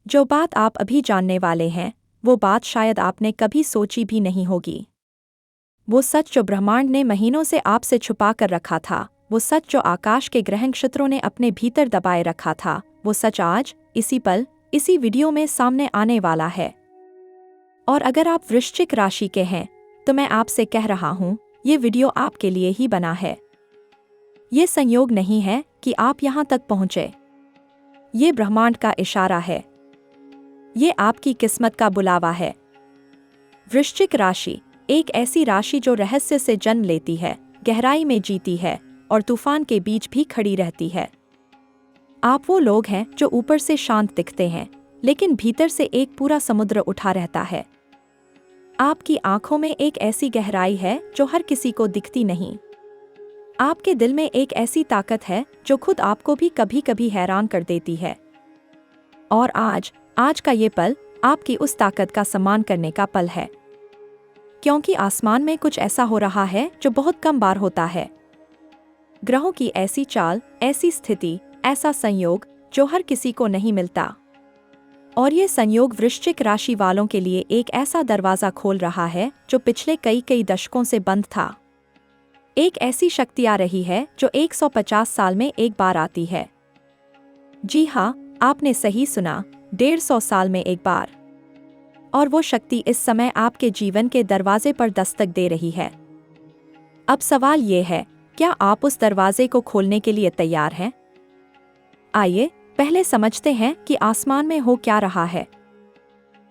जो बात आप अभी जानने वाले हैं, वो बात शायद आपने कभी सोची भी नहीं होगी। वो सच जो ब्रह्मांड ने महीनों से आपसे छुपा कर रखा था, वो सच जो आकाश के ग्रह नक्षत्रों ने अपने भीतर दबाए रखा था, वो सच आज, इसी पल, इसी वीडियो में सामने आने वाला है। और अगर आप वृश्चिक राशि के हैं, तो मैं आपसे कह रहा हूँ, ये वीडियो आपके लिए ही बना है। ये संयोग नहीं है कि आप यहाँ तक पहुँचे। ये ब्रह्मांड का इशारा है। ये आपकी किस्मत का बुलावा है। वृश्चिक राशि एक ऐसी राशि जो रहस्य से जन्म लेती है, गहराई में जीती है और तूफान के बीच भी खड़ी रहती है। आप वो लोग हैं जो ऊपर से शांत दिखते हैं, लेकिन भीतर से एक पूरा समुद्र उठा रहता है। आपकी आंखों में एक ऐसी गहराई है जो हर किसी को दिखती नहीं। आपके दिल में एक ऐसी ताकत है जो खुद आपको भी कभी कभी हैरान कर देती है। और आज का ये पल आपकी उस ताकत का सम्मान करने का पल है, क्योंकि आसमान में कुछ ऐसा हो रहा है जो बहुत कम बार होता है। ग्रहों की ऐसी चाल, ऐसी स्थिति, ऐसा संयोग जो हर किसी को नहीं मिलता। और ये संयोग वृश्चिक राशि वालों के लिए एक ऐसा दरवाजा खोल रहा है जो पिछले कई दशकों से बंद था। एक ऐसी शक्ति आ रही है जो 150 साल में एक बार आती है। जी हाँ, आपने सही सुना, 150 साल में एक बार। और वो शक्ति इस समय आपके जीवन के दरवाजे पर दस्तक दे रही है। अब सवाल ये है, क्या आप उस दरवाजे को खोलने के लिए तैयार हैं? आइए पहले समझते हैं कि आसमान में हो क्या रहा है।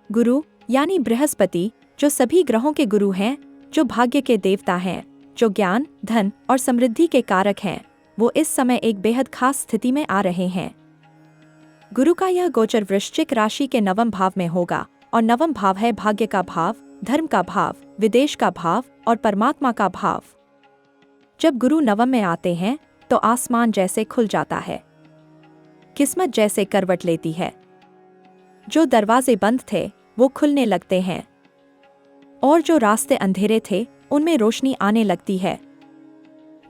गुरु यानी बृहस्पति, जो सभी ग्रहों के गुरु हैं, जो भाग्य के देवता हैं, जो ज्ञान, धन और समृद्धि के कारक हैं, वो इस समय एक बेहद खास स्थिति में आ रहे हैं। गुरु का यह गोचर वृश्चिक राशि के नवम भाव में होगा, और नवम भाव है भाग्य का भाव, धर्म का भाव, विदेश का भाव और परमात्मा का भाव। जब गुरु नवम में आते हैं तो आसमान जैसे खुल जाता है, किस्मत जैसे करवट लेती है। जो दरवाजे बंद थे वो खुलने लगते हैं, और जो रास्ते अंधेरे थे उनमें रोशनी आने लगती है।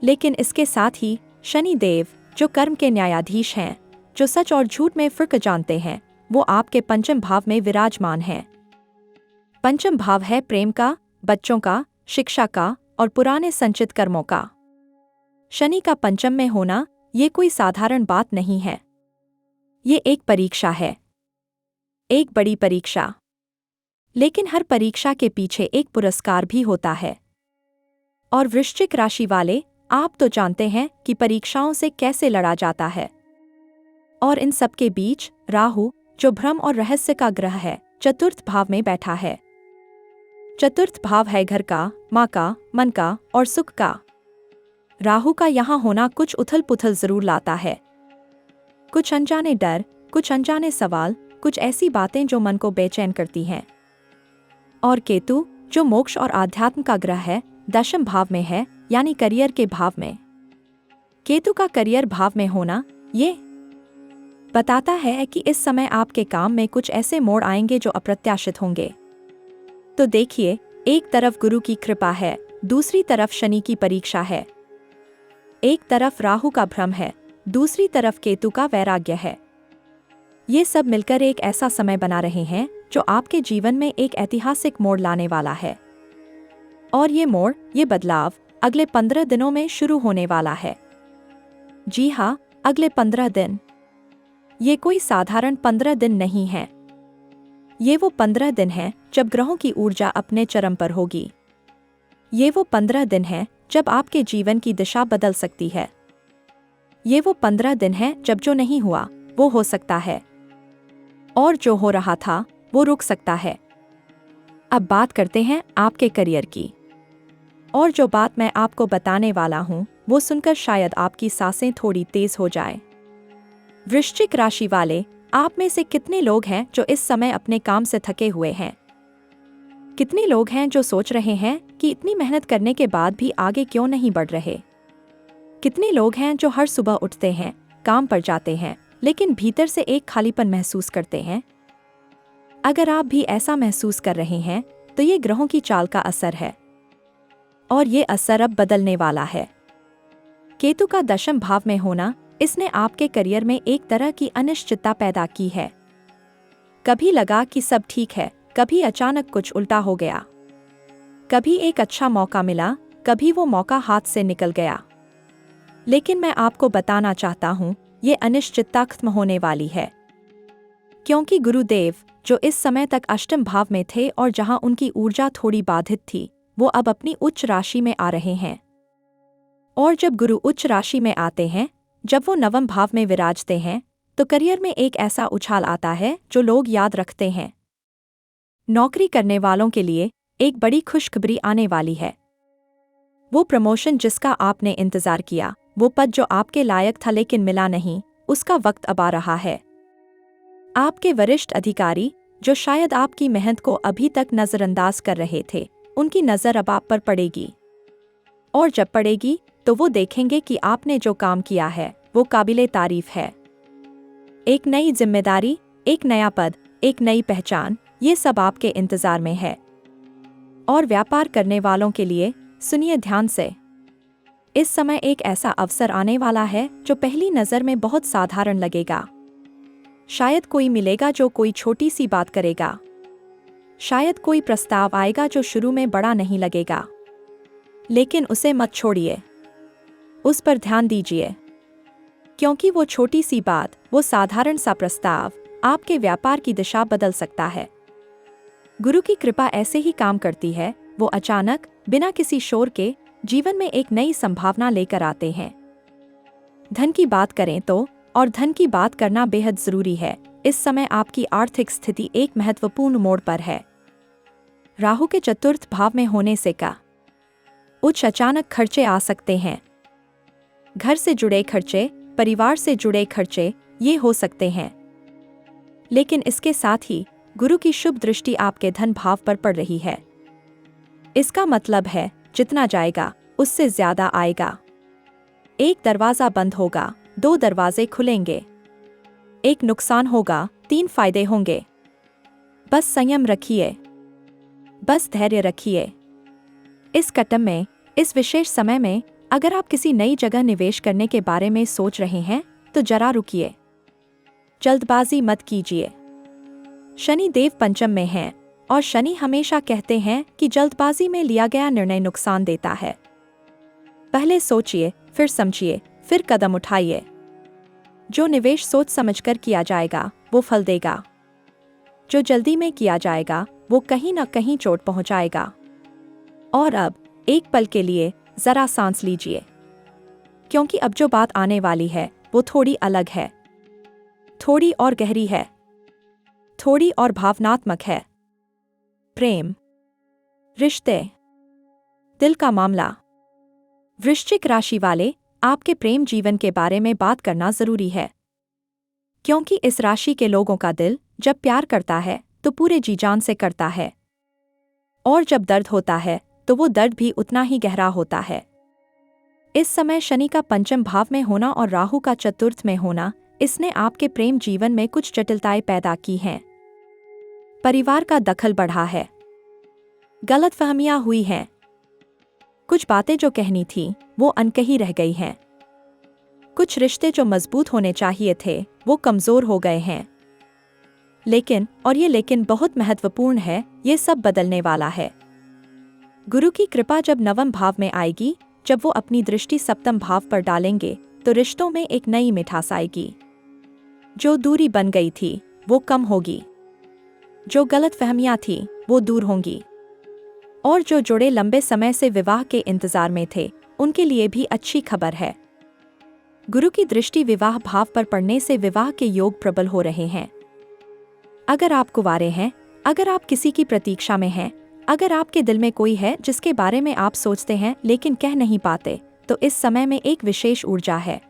लेकिन इसके साथ ही शनि देव, जो कर्म के न्यायाधीश हैं, जो सच और झूठ में फर्क जानते हैं, वो आपके पंचम भाव में विराजमान हैं। पंचम भाव है प्रेम का, बच्चों का, शिक्षा का और पुराने संचित कर्मों का। शनि का पंचम में होना ये कोई साधारण बात नहीं है। ये एक परीक्षा है, एक बड़ी परीक्षा। लेकिन हर परीक्षा के पीछे एक पुरस्कार भी होता है। और वृश्चिक राशि वाले, आप तो जानते हैं कि परीक्षाओं से कैसे लड़ा जाता है। और इन सब के बीच राहु, जो भ्रम और रहस्य का ग्रह है, चतुर्थ भाव में बैठा है। चतुर्थ भाव है घर का, माँ का, मन का और सुख का। राहु का यहाँ होना कुछ उथल पुथल जरूर लाता है। कुछ अनजाने डर, कुछ अनजाने सवाल, कुछ ऐसी बातें जो मन को बेचैन करती हैं। और केतु, जो मोक्ष और आध्यात्म का ग्रह है, दशम भाव में है, यानी करियर के भाव में। केतु का करियर भाव में होना ये बताता है कि इस समय आपके काम में कुछ ऐसे मोड़ आएंगे जो अप्रत्याशित होंगे। तो देखिए, एक तरफ गुरु की कृपा है, दूसरी तरफ शनि की परीक्षा है। एक तरफ राहु का भ्रम है, दूसरी तरफ केतु का वैराग्य है। ये सब मिलकर एक ऐसा समय बना रहे हैं जो आपके जीवन में एक ऐतिहासिक मोड़ लाने वाला है। और ये मोड़, ये बदलाव अगले 15 दिनों में शुरू होने वाला है। जी हाँ, अगले 15 दिन। ये कोई साधारण 15 दिन नहीं है। ये वो 15 दिन हैं जब ग्रहों की ऊर्जा अपने चरम पर होगी। ये वो 15 दिन हैं जब आपके जीवन की दिशा बदल सकती है। ये वो 15 दिन हैं जब जो नहीं हुआ वो हो सकता है, और जो हो रहा था वो रुक सकता है। अब बात करते हैं आपके करियर की। और जो बात मैं आपको बताने वाला हूँ वो सुनकर शायद आपकी सांसें थोड़ी तेज हो जाए। वृश्चिक राशि वाले, आप में से कितने लोग हैं जो इस समय अपने काम से थके हुए हैं? कितने लोग हैं जो सोच रहे हैं कि इतनी मेहनत करने के बाद भी आगे क्यों नहीं बढ़ रहे? कितने लोग हैं जो हर सुबह उठते हैं, काम पर जाते हैं, लेकिन भीतर से एक खालीपन महसूस करते हैं? अगर आप भी ऐसा महसूस कर रहे हैं तो ये ग्रहों की चाल का असर है, और ये असर अब बदलने वाला है। केतु का दशम भाव में होना, इसने आपके करियर में एक तरह की अनिश्चितता पैदा की है। कभी लगा कि सब ठीक है, कभी अचानक कुछ उल्टा हो गया। कभी एक अच्छा मौका मिला, कभी वो मौका हाथ से निकल गया। लेकिन मैं आपको बताना चाहता हूँ, ये अनिश्चितता खत्म होने वाली है। क्योंकि गुरुदेव, जो इस समय तक अष्टम भाव में थे और जहाँ उनकी ऊर्जा थोड़ी बाधित थी, वो अब अपनी उच्च राशि में आ रहे हैं। और जब गुरु उच्च राशि में आते हैं, जब वो नवम भाव में विराजते हैं, तो करियर में एक ऐसा उछाल आता है जो लोग याद रखते हैं। नौकरी करने वालों के लिए एक बड़ी खुशखबरी आने वाली है। वो प्रमोशन जिसका आपने इंतजार किया, वो पद जो आपके लायक था लेकिन मिला नहीं, उसका वक्त अब आ रहा है। आपके वरिष्ठ अधिकारी, जो शायद आपकी मेहनत को अभी तक नज़रअंदाज कर रहे थे, उनकी नज़र अब आप पर पड़ेगी। और जब पड़ेगी, तो वो देखेंगे कि आपने जो काम किया है, वो काबिले तारीफ है। एक नई जिम्मेदारी, एक नया पद, एक नई पहचान, ये सब आपके इंतजार में है। और व्यापार करने वालों के लिए सुनिए ध्यान से। इस समय एक ऐसा अवसर आने वाला है जो पहली नज़र में बहुत साधारण लगेगा। शायद कोई मिलेगा जो कोई छोटी सी बात करेगा। शायद कोई प्रस्ताव आएगा जो शुरू में बड़ा नहीं लगेगा, लेकिन उसे मत छोड़िए। उस पर ध्यान दीजिए, क्योंकि वो छोटी सी बात, वो साधारण सा प्रस्ताव आपके व्यापार की दिशा बदल सकता है। गुरु की कृपा ऐसे ही काम करती है। वो अचानक, बिना किसी शोर के, जीवन में एक नई संभावना लेकर आते हैं। धन की बात करें तो, और धन की बात करना बेहद जरूरी है, इस समय आपकी आर्थिक स्थिति एक महत्वपूर्ण मोड़ पर है। राहु के चतुर्थ भाव में होने से का उच्च अचानक खर्चे आ सकते हैं। घर से जुड़े खर्चे, परिवार से जुड़े खर्चे, ये हो सकते हैं। लेकिन इसके साथ ही गुरु की शुभ दृष्टि आपके धन भाव पर पड़ रही है। इसका मतलब है, जितना जाएगा उससे ज्यादा आएगा। एक दरवाजा बंद होगा, 2 दरवाजे खुलेंगे। एक नुकसान होगा, 3 फायदे होंगे। बस संयम रखिए, बस धैर्य रखिए। इस कटम में, इस विशेष समय में, अगर आप किसी नई जगह निवेश करने के बारे में सोच रहे हैं, तो जरा रुकिए। जल्दबाजी मत कीजिए। शनि देव पंचम में हैं, और शनि हमेशा कहते हैं कि जल्दबाजी में लिया गया निर्णय नुकसान देता है। पहले सोचिए, फिर समझिए, फिर कदम उठाइए। जो निवेश सोच समझकर किया जाएगा, वो फल देगा। जो जल्दी में किया जाएगा, वो कहीं न कहीं चोट पहुंचाएगा। और अब एक पल के लिए जरा सांस लीजिए, क्योंकि अब जो बात आने वाली है, वो थोड़ी अलग है, थोड़ी और गहरी है, थोड़ी और भावनात्मक है। प्रेम, रिश्ते, दिल का मामला। वृश्चिक राशि वाले, आपके प्रेम जीवन के बारे में बात करना जरूरी है, क्योंकि इस राशि के लोगों का दिल जब प्यार करता है तो पूरे जी जान से करता है। और जब दर्द होता है तो वो दर्द भी उतना ही गहरा होता है। इस समय शनि का पंचम भाव में होना और राहु का चतुर्थ में होना, इसने आपके प्रेम जीवन में कुछ जटिलताएं पैदा की हैं। परिवार का दखल बढ़ा है, गलतफहमियां हुई हैं, कुछ बातें जो कहनी थी वो अनकही रह गई हैं। कुछ रिश्ते जो मजबूत होने चाहिए थे, वो कमजोर हो गए हैं। लेकिन, और ये लेकिन बहुत महत्वपूर्ण है, ये सब बदलने वाला है। गुरु की कृपा जब नवम भाव में आएगी, जब वो अपनी दृष्टि सप्तम भाव पर डालेंगे, तो रिश्तों में एक नई मिठास आएगी। जो दूरी बन गई थी, वो कम होगी। जो गलतफहमियां थी, वो दूर होंगी। और जो जोड़े लंबे समय से विवाह के इंतजार में थे, उनके लिए भी अच्छी खबर है। गुरु की दृष्टि विवाह भाव पर पड़ने से विवाह के योग प्रबल हो रहे हैं। अगर आप कुंवारे हैं, अगर आप किसी की प्रतीक्षा में हैं, अगर आपके दिल में कोई है जिसके बारे में आप सोचते हैं लेकिन कह नहीं पाते, तो इस समय में एक विशेष ऊर्जा है।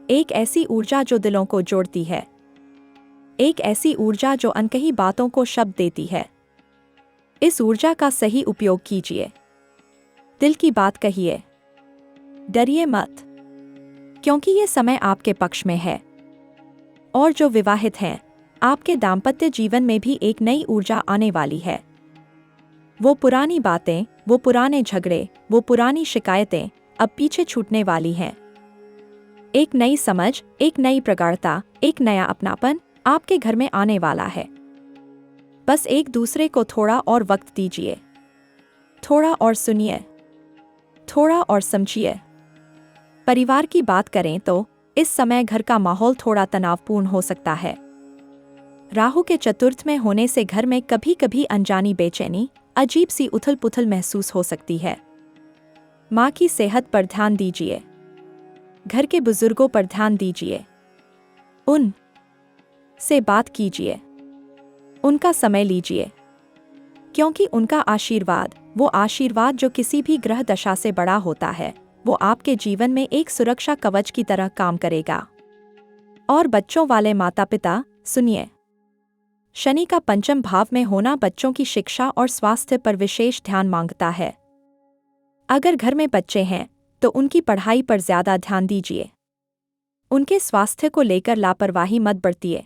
एक ऐसी ऊर्जा जो दिलों को जोड़ती है। एक ऐसी ऊर्जा जो अनकही बातों को शब्द देती है। इस ऊर्जा का सही उपयोग कीजिए। दिल की बात कहिए। डरिए मत, क्योंकि ये समय आपके पक्ष में है। और जो विवाहित हैं, आपके दाम्पत्य जीवन में भी एक नई ऊर्जा आने वाली है। वो पुरानी बातें, वो पुराने झगड़े, वो पुरानी शिकायतें अब पीछे छूटने वाली हैं। एक नई समझ, एक नई प्रगाढ़ता, एक नया अपनापन आपके घर में आने वाला है। बस एक दूसरे को थोड़ा और वक्त दीजिए, थोड़ा और सुनिए, थोड़ा और समझिए। परिवार की बात करें तो इस समय घर का माहौल थोड़ा तनावपूर्ण हो सकता है। राहु के चतुर्थ में होने से घर में कभी कभी अनजानी बेचैनी, अजीब सी उथल पुथल महसूस हो सकती है। माँ की सेहत पर ध्यान दीजिए, घर के बुजुर्गों पर ध्यान दीजिए, उन से बात कीजिए, उनका समय लीजिए, क्योंकि उनका आशीर्वाद, वो आशीर्वाद जो किसी भी ग्रह दशा से बड़ा होता है, वो आपके जीवन में एक सुरक्षा कवच की तरह काम करेगा। और बच्चों वाले माता पिता, सुनिए, शनि का पंचम भाव में होना बच्चों की शिक्षा और स्वास्थ्य पर विशेष ध्यान मांगता है। अगर घर में बच्चे हैं तो उनकी पढ़ाई पर ज्यादा ध्यान दीजिए, उनके स्वास्थ्य को लेकर लापरवाही मत बरतिए।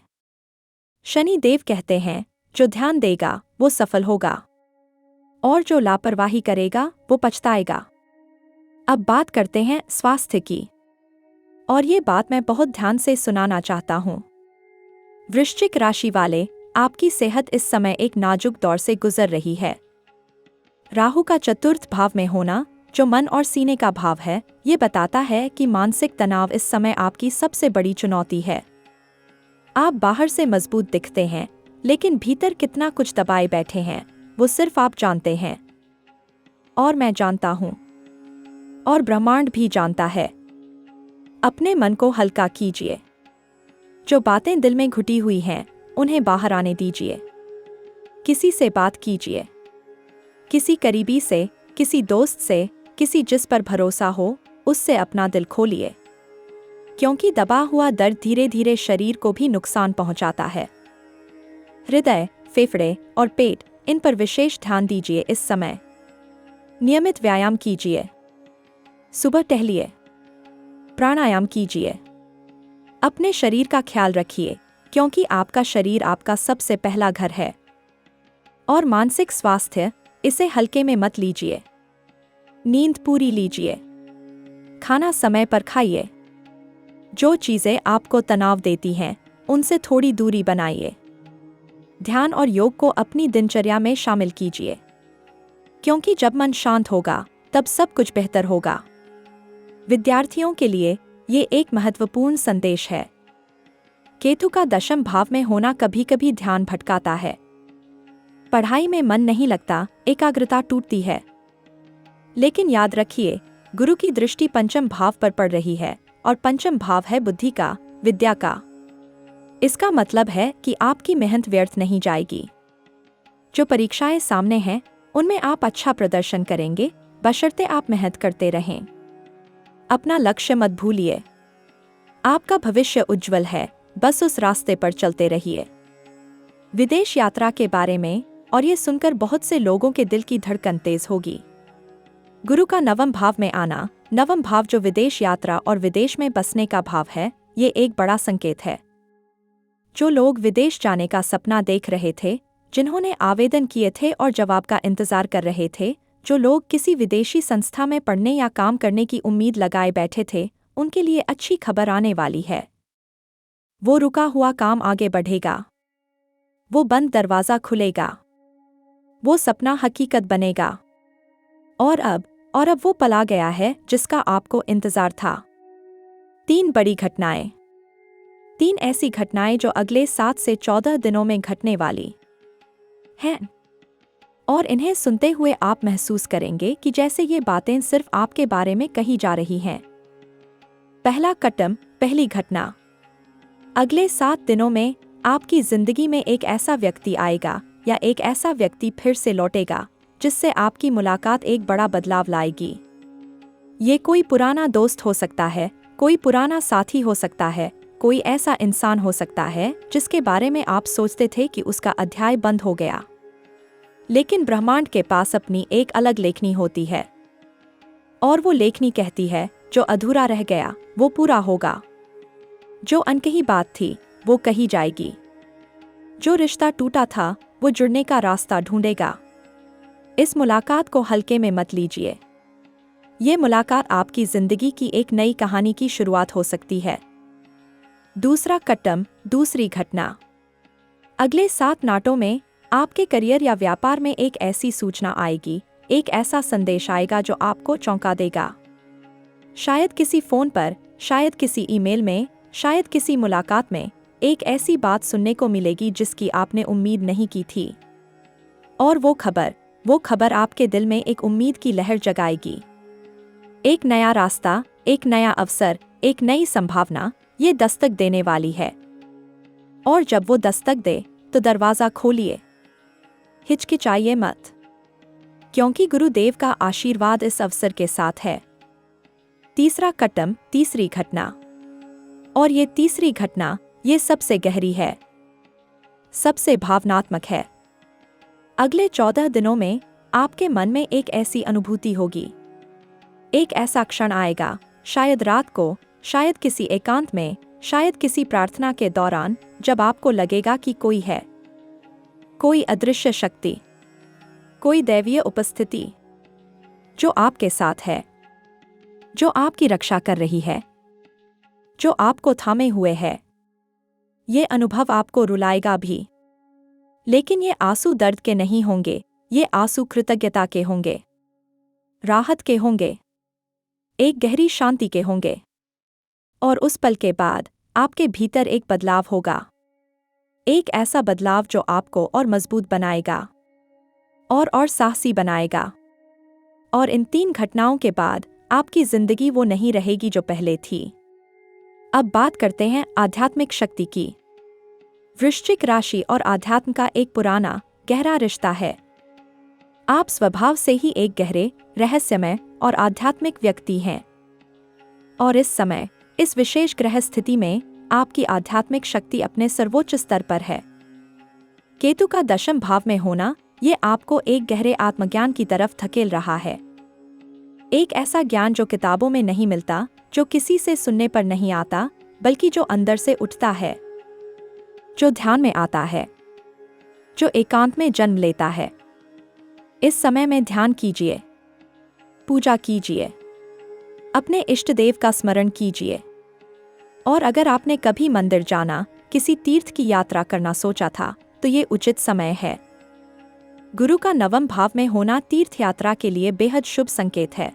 शनि देव कहते हैं, जो ध्यान देगा वो सफल होगा, और जो लापरवाही करेगा वो पछताएगा। अब बात करते हैं स्वास्थ्य की, और ये बात मैं बहुत ध्यान से सुनाना चाहता हूँ। वृश्चिक राशि वाले, आपकी सेहत इस समय एक नाजुक दौर से गुजर रही है। राहु का चतुर्थ भाव में होना, जो मन और सीने का भाव है, ये बताता है कि मानसिक तनाव इस समय आपकी सबसे बड़ी चुनौती है। आप बाहर से मजबूत दिखते हैं, लेकिन भीतर कितना कुछ दबाए बैठे हैं वो सिर्फ आप जानते हैं, और मैं जानता हूँ, और ब्रह्मांड भी जानता है। अपने मन को हल्का कीजिए, जो बातें दिल में घुटी हुई हैं उन्हें बाहर आने दीजिए। किसी से बात कीजिए, किसी करीबी से, किसी दोस्त से, किसी जिस पर भरोसा हो, उससे अपना दिल खोलिए, क्योंकि दबा हुआ दर्द धीरे धीरे शरीर को भी नुकसान पहुंचाता है। हृदय, फेफड़े और पेट, इन पर विशेष ध्यान दीजिए इस समय। नियमित व्यायाम कीजिए, सुबह टहलिए, प्राणायाम कीजिए। अपने शरीर का ख्याल रखिए, क्योंकि आपका शरीर आपका सबसे पहला घर है। और मानसिक स्वास्थ्य, इसे हल्के में मत लीजिए। नींद पूरी लीजिए, खाना समय पर खाइए। जो चीज़ें आपको तनाव देती हैं उनसे थोड़ी दूरी बनाइए। ध्यान और योग को अपनी दिनचर्या में शामिल कीजिए, क्योंकि जब मन शांत होगा तब सब कुछ बेहतर होगा। विद्यार्थियों के लिए ये एक महत्वपूर्ण संदेश है। केतु का दशम भाव में होना कभी कभी ध्यान भटकाता है, पढ़ाई में मन नहीं लगता, एकाग्रता टूटती है। लेकिन याद रखिए, गुरु की दृष्टि पंचम भाव पर पड़ रही है, और पंचम भाव है बुद्धि का, विद्या का। इसका मतलब है कि आपकी मेहनत व्यर्थ नहीं जाएगी। जो परीक्षाएं सामने हैं उनमें आप अच्छा प्रदर्शन करेंगे, बशर्ते आप मेहनत करते रहें। अपना लक्ष्य मत भूलिए, आपका भविष्य उज्जवल है, बस उस रास्ते पर चलते रहिए। विदेश यात्रा के बारे में, और ये सुनकर बहुत से लोगों के दिल की धड़कन तेज होगी। गुरु का नवम भाव में आना, नवम भाव जो विदेश यात्रा और विदेश में बसने का भाव है, ये एक बड़ा संकेत है। जो लोग विदेश जाने का सपना देख रहे थे, जिन्होंने आवेदन किए थे और जवाब का इंतजार कर रहे थे, जो लोग किसी विदेशी संस्था में पढ़ने या काम करने की उम्मीद लगाए बैठे थे, उनके लिए अच्छी खबर आने वाली है। वो रुका हुआ काम आगे बढ़ेगा, वो बंद दरवाजा खुलेगा, वो सपना हकीकत बनेगा। और अब वो पल आ गया है जिसका आपको इंतजार था। 3 बड़ी घटनाएं, 3 ऐसी घटनाएं जो अगले 7 से 14 दिनों में घटने वाली हैं, और इन्हें सुनते हुए आप महसूस करेंगे कि जैसे ये बातें सिर्फ आपके बारे में कही जा रही हैं। पहला कदम, पहली घटना। अगले 7 दिनों में आपकी जिंदगी में एक ऐसा व्यक्ति आएगा या एक ऐसा व्यक्ति फिर से लौटेगा जिससे आपकी मुलाकात एक बड़ा बदलाव लाएगी। ये कोई पुराना दोस्त हो सकता है, कोई पुराना साथी हो सकता है, कोई ऐसा इंसान हो सकता है जिसके बारे में आप सोचते थे कि उसका अध्याय बंद हो गया। लेकिन ब्रह्मांड के पास अपनी एक अलग लेखनी होती है, और वो लेखनी कहती है जो अधूरा रह गया वो पूरा होगा। जो अनकही बात थी वो कही जाएगी। जो रिश्ता टूटा था वो जुड़ने का रास्ता ढूंढेगा। इस मुलाकात को हल्के में मत लीजिए। ये मुलाकात आपकी जिंदगी की एक नई कहानी की शुरुआत हो सकती है। दूसरा कदम, दूसरी घटना। अगले 7 नाटों में आपके करियर या व्यापार में एक ऐसी सूचना आएगी, एक ऐसा संदेश आएगा जो आपको चौंका देगा। शायद किसी फोन पर, शायद किसी ईमेल में, शायद किसी मुलाकात में एक ऐसी बात सुनने को मिलेगी जिसकी आपने उम्मीद नहीं की थी। और वो खबर आपके दिल में एक उम्मीद की लहर जगाएगी। एक नया रास्ता, एक नया अवसर, एक नई संभावना ये दस्तक देने वाली है। और जब वो दस्तक दे तो दरवाज़ा खोलिए, हिचकिचाइए मत, क्योंकि गुरुदेव का आशीर्वाद इस अवसर के साथ है। तीसरा कदम, तीसरी घटना। और ये तीसरी घटना ये सबसे गहरी है, सबसे भावनात्मक है। अगले 14 दिनों में आपके मन में एक ऐसी अनुभूति होगी, एक ऐसा क्षण आएगा, शायद रात को, शायद किसी एकांत में, शायद किसी प्रार्थना के दौरान, जब आपको लगेगा कि कोई है, कोई अदृश्य शक्ति, कोई दैवीय उपस्थिति जो आपके साथ है, जो आपकी रक्षा कर रही है, जो आपको थामे हुए है। ये अनुभव आपको रुलाएगा भी, लेकिन ये आंसू दर्द के नहीं होंगे, ये आंसू कृतज्ञता के होंगे, राहत के होंगे, एक गहरी शांति के होंगे। और उस पल के बाद आपके भीतर एक बदलाव होगा, एक ऐसा बदलाव जो आपको और मजबूत बनाएगा और साहसी बनाएगा। और इन 3 घटनाओं के बाद आपकी जिंदगी वो नहीं रहेगी जो पहले थी। अब बात करते हैं आध्यात्मिक शक्ति की। वृश्चिक राशि और आध्यात्म का एक पुराना गहरा रिश्ता है। आप स्वभाव से ही एक गहरे, रहस्यमय और आध्यात्मिक व्यक्ति हैं। और इस समय, इस विशेष ग्रह स्थिति में आपकी आध्यात्मिक शक्ति अपने सर्वोच्च स्तर पर है। केतु का दशम भाव में होना ये आपको एक गहरे आत्मज्ञान की तरफ धकेल रहा है। एक ऐसा ज्ञान जो किताबों में नहीं मिलता, जो किसी से सुनने पर नहीं आता, बल्कि जो अंदर से उठता है, जो ध्यान में आता है, जो एकांत में जन्म लेता है। इस समय में ध्यान कीजिए, पूजा कीजिए, अपने इष्ट देव का स्मरण कीजिए। और अगर आपने कभी मंदिर जाना, किसी तीर्थ की यात्रा करना सोचा था, तो ये उचित समय है। गुरु का 9वें भाव में होना तीर्थ यात्रा के लिए बेहद शुभ संकेत है।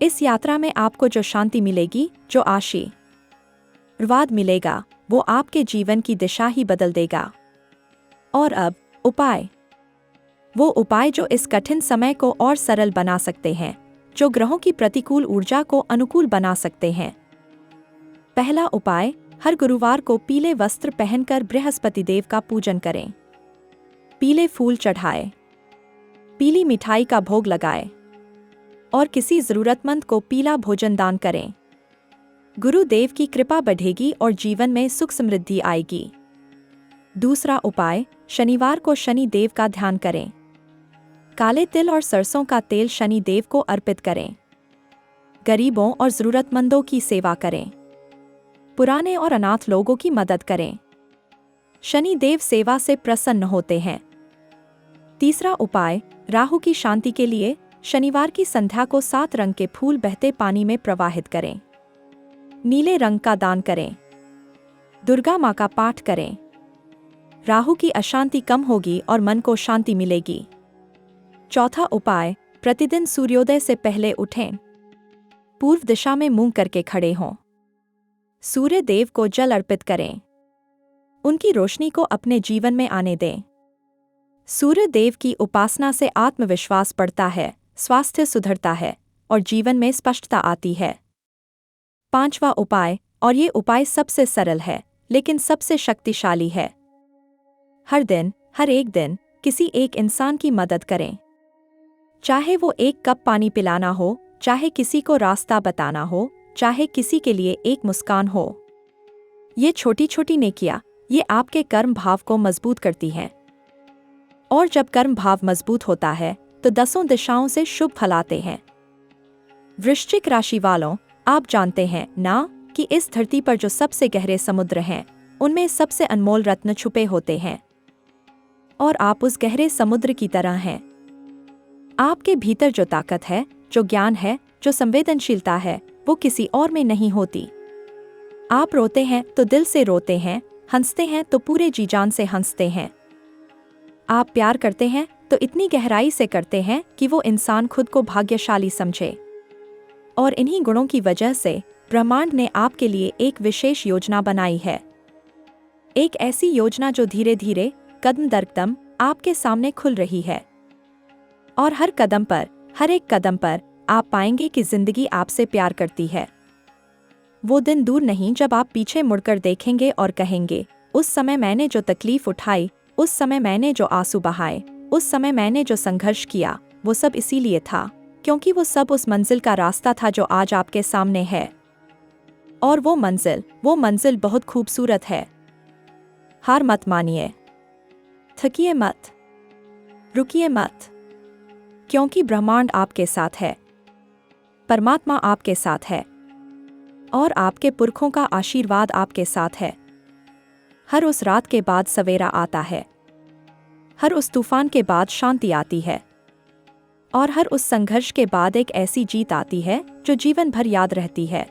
इस यात्रा में आपको जो शांति मिलेगी, जो आशीर्वाद मिलेगा, वो आपके जीवन की दिशा ही बदल देगा। और अब उपाय, वो उपाय जो इस कठिन समय को और सरल बना सकते हैं, जो ग्रहों की प्रतिकूल ऊर्जा को अनुकूल बना सकते हैं। पहला उपाय, हर गुरुवार को पीले वस्त्र पहनकर बृहस्पति देव का पूजन करें। पीले फूल चढ़ाएं, पीली मिठाई का भोग लगाएं और किसी जरूरतमंद को पीला भोजन दान करें। गुरुदेव की कृपा बढ़ेगी और जीवन में सुख समृद्धि आएगी। दूसरा उपाय, शनिवार को शनि देव का ध्यान करें। काले तिल और सरसों का तेल शनि देव को अर्पित करें। गरीबों और जरूरतमंदों की सेवा करें। पुराने और अनाथ लोगों की मदद करें। शनि देव सेवा से प्रसन्न होते हैं। तीसरा उपाय, राहु की शांति के लिए शनिवार की संध्या को 7 रंग के फूल बहते पानी में प्रवाहित करें। नीले रंग का दान करें। दुर्गा माँ का पाठ करें। राहु की अशांति कम होगी और मन को शांति मिलेगी। चौथा उपाय, प्रतिदिन सूर्योदय से पहले उठें। पूर्व दिशा में मुंह करके खड़े हों। सूर्य देव को जल अर्पित करें। उनकी रोशनी को अपने जीवन में आने दें। सूर्य देव की उपासना से आत्मविश्वास बढ़ता है, स्वास्थ्य सुधरता है और जीवन में स्पष्टता आती है। पांचवा उपाय, और ये उपाय सबसे सरल है लेकिन सबसे शक्तिशाली है। हर दिन, हर एक दिन किसी एक इंसान की मदद करें। चाहे वो एक कप पानी पिलाना हो, चाहे किसी को रास्ता बताना हो, चाहे किसी के लिए एक मुस्कान हो। ये छोटी छोटी नेकियां, ये आपके कर्म भाव को मजबूत करती हैं। और जब कर्म भाव मजबूत होता है तो 10 दिशाओं से शुभ फल आते हैं। वृश्चिक राशि वालों, आप जानते हैं ना कि इस धरती पर जो सबसे गहरे समुद्र हैं, उनमें सबसे अनमोल रत्न छुपे होते हैं। और आप उस गहरे समुद्र की तरह हैं। आपके भीतर जो ताकत है, जो ज्ञान है, जो संवेदनशीलता है, वो किसी और में नहीं होती। आप रोते हैं तो दिल से रोते हैं, हंसते हैं तो पूरे जी जान से हंसते हैं। आप प्यार करते हैं तो इतनी गहराई से करते हैं कि वो इंसान खुद को भाग्यशाली समझे। और इन्हीं गुणों की वजह से ब्रह्मांड ने आपके लिए एक विशेष योजना बनाई है। एक ऐसी योजना जो धीरे धीरे, कदम दर कदम आपके सामने खुल रही है। और हर कदम पर, हर एक कदम पर आप पाएंगे कि जिंदगी आपसे प्यार करती है। वो दिन दूर नहीं जब आप पीछे मुड़कर देखेंगे और कहेंगे, उस समय मैंने जो तकलीफ उठाई, उस समय मैंने जो आंसू बहाए, उस समय मैंने जो संघर्ष किया, वो सब इसीलिए था, क्योंकि वो सब उस मंजिल का रास्ता था जो आज आपके सामने है। और वो मंजिल बहुत खूबसूरत है। हार मत मानिए, थकिए मत, रुकिए मत, क्योंकि ब्रह्मांड आपके साथ है, परमात्मा आपके साथ है, और आपके पुरखों का आशीर्वाद आपके साथ है। हर उस रात के बाद सवेरा आता है, हर उस तूफान के बाद शांति आती है, और हर उस संघर्ष के बाद एक ऐसी जीत आती है जो जीवन भर याद रहती है।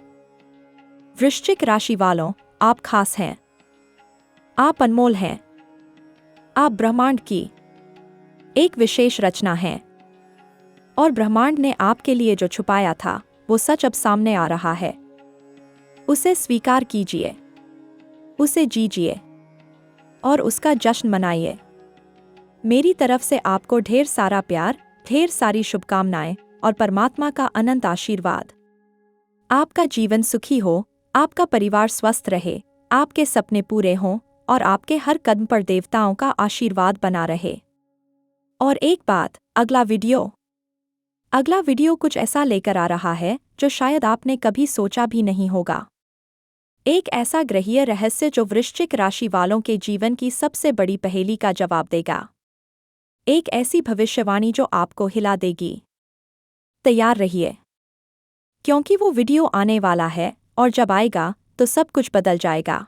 वृश्चिक राशि वालों, आप खास हैं, आप अनमोल हैं, आप ब्रह्मांड की एक विशेष रचना हैं। और ब्रह्मांड ने आपके लिए जो छुपाया था वो सच अब सामने आ रहा है। उसे स्वीकार कीजिए, उसे जीजिए और उसका जश्न मनाइए। मेरी तरफ से आपको ढेर सारा प्यार, ढेर सारी शुभकामनाएं और परमात्मा का अनंत आशीर्वाद। आपका जीवन सुखी हो, आपका परिवार स्वस्थ रहे, आपके सपने पूरे हों और आपके हर कदम पर देवताओं का आशीर्वाद बना रहे। और एक बात, अगला वीडियो कुछ ऐसा लेकर आ रहा है जो शायद आपने कभी सोचा भी नहीं होगा। एक ऐसा ग्रहीय रहस्य जो वृश्चिक राशि वालों के जीवन की सबसे बड़ी पहेली का जवाब देगा। एक ऐसी भविष्यवाणी जो आपको हिला देगी। तैयार रहिए, क्योंकि वो वीडियो आने वाला है और जब आएगा तो सब कुछ बदल जाएगा।